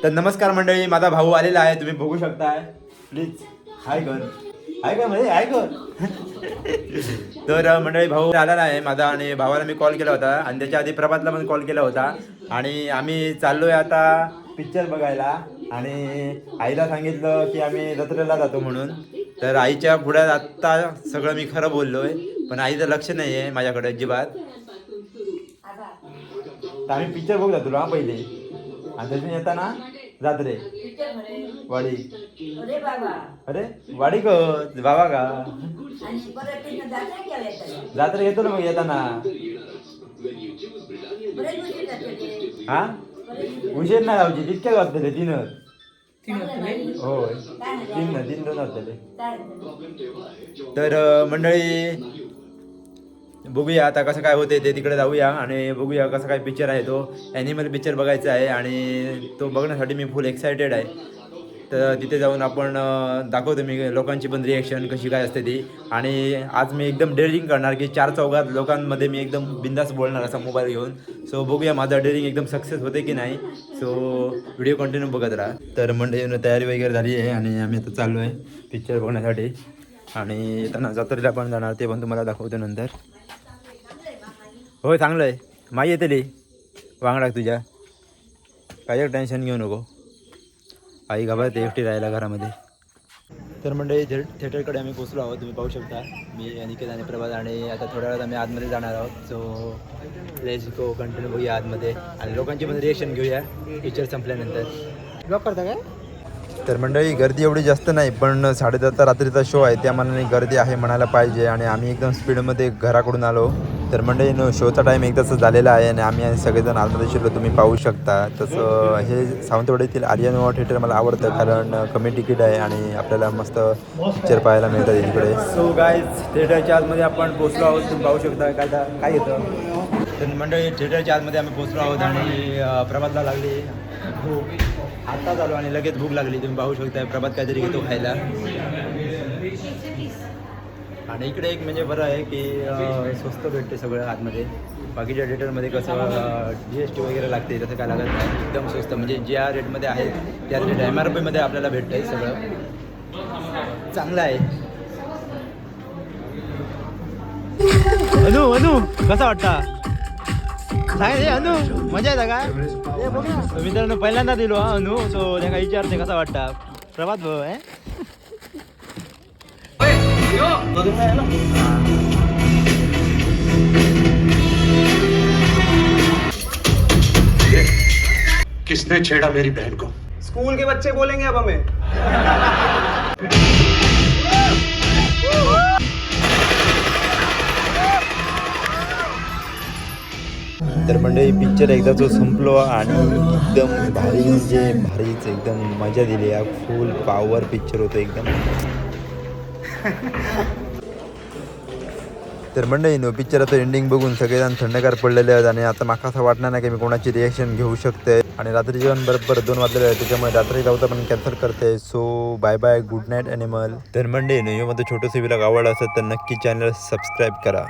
तर नमस्कार मंडळी, माझा भाऊ आलेला आहे, तुम्ही बघू शकताय. प्लीज हाय कर, हाय कर म्हणजे हाय कर. तर मंडळी भाऊ आलेला आहे माझा, आणि भावाला मी कॉल केला होता आणि त्याच्या आधी प्रभातला पण कॉल केला होता. आणि आम्ही चाललोय आता पिक्चर बघायला, आणि आईला सांगितलं की आम्ही जत्रेला जातो म्हणून. तर आईच्या पुढे आत्ता सगळं मी खरं बोललोय, पण आईचं लक्ष नाही आहे माझ्याकडे अजिबात. तर आम्ही पिक्चर बघू जातो हा पहिले, आणि त्यातून येताना जात्रे वाडी. अरे वाडी क बाबा का जात्रे येतो ना मग येताना. हा उशीर नाही जाऊची, तितक्याच वाजतले तीनच. होय तीन दोन वाजतले. तर मंडळी बघूया आता कसं काय होते ते, तिकडे जाऊया आणि बघूया कसा काय पिक्चर आहे. तो ॲनिमल पिक्चर बघायचा आहे आणि तो बघण्यासाठी मी फुल एक्सायटेड आहे. तर तिथे जाऊन आपण दाखवतो मी लोकांची पण रिॲक्शन कशी काय असते ती. आणि आज मी एकदम डेअरिंग करणार की 4 चौघात लोकांमध्ये मी एकदम बिंदास बोलणार असा मोबाईल घेऊन. सो बघूया माझा डेअरिंग एकदम सक्सेस होते की नाही. सो व्हिडिओ कंटिन्यू बघत राहा. तर मंडळी तयारी वगैरे झाली आहे आणि आम्ही आता चाललो आहे पिक्चर बघण्यासाठी, आणि येताना जत्रेला पण जाणार, ते पण तुम्हाला दाखवतो नंतर. होय चांगलं आहे, माई येते रे वांगडाक तुझ्या, काय टेन्शन घेऊ नको. आई घाबरते एकटी राहायला घरामध्ये. तर मंडळी थिएटरकडे आम्ही पोचलो आहोत, तुम्ही पाहू शकता. मी अनिकेत आणि प्रभात, आणि आता थोड्या वेळात आम्ही आतमध्ये जाणार आहोत. सो लेट्स गो, कंटिन्यू बघूया आतमध्ये आणि लोकांची पण रिएक्शन घेऊया पिक्चर संपल्यानंतर. ब्लॉग करता काय? तर मंडळी गर्दी एवढी जास्त नाही, पण 10:30 रात्रीचा शो आहे, त्या मनाने गर्दी आहे म्हणायला पाहिजे. आणि आम्ही एकदम स्पीडमध्ये घराकडून आलो. तर मंडळी शोचा टाईम एकदाच झालेला आहे आणि आम्ही सगळेजण आतमध्ये शिरलो, तुम्ही पाहू शकता. तसं हे सावंतवाडीतील आर्यन थिएटर मला आवडतं, कारण कमी तिकीट आहे आणि आपल्याला मस्त पिक्चर पाहायला मिळतात तिकडे. सो गाईज थिएटरच्या आतमध्ये आपण पोचलो आहोत, तुम्ही पाहू शकता. काय येतं तर मंडळी थिएटरच्या आतमध्ये आम्ही पोचलो आहोत आणि प्रभातला लागली भूक. आता चालू आणि लगेच भूक लागली, तुम्ही पाहू शकता. प्रभात काहीतरी घेतो खायला. आणि इकडे एक म्हणजे बरं आहे की स्वस्त भेटते सगळं आतमध्ये. बाकीच्या थिएटरमध्ये कसं GST वगैरे लागते, तसं काय लागत नाही, एकदम स्वस्त. म्हणजे ज्या रेटमध्ये आहे त्या रेट MRP आपल्याला भेटतं आहे, सगळं चांगलं आहे. अनु कसा वाटता सांग अनु, मजा येतं का? मित्रांनो पहिल्यांदा दिलो अनु, सो त्या विचारते कसा वाटता प्रभात भाऊ आहे. किसने छेड़ा मेरी बहन को? स्कूल के बच्चे बोलेंगे अब हमें. तर मंडळी पिक्चर एकदा तो संपलो आणि एकदम भारी, म्हणजे भारीच एकदम मजा दिली. या फुल पॉवर पिक्चर होतं एकदम. तर मंडळी पिक्चराचं एंडिंग बघून सगळेजण थंडगार पडलेले आहेत, आणि आता माका असं वाटणार नाही की मी कोणाची रिॲक्शन घेऊ शकते. आणि रात्री जेवण बरोबर 2 वाजलेले आहे, त्याच्यामुळे रात्री जाऊचा पण कॅन्सल करते. So bye bye, good night animal. तर मंडळी माझं छोटंसं व्हिडिओ आवडला असेल तर नक्की चॅनल सबस्क्राईब करा.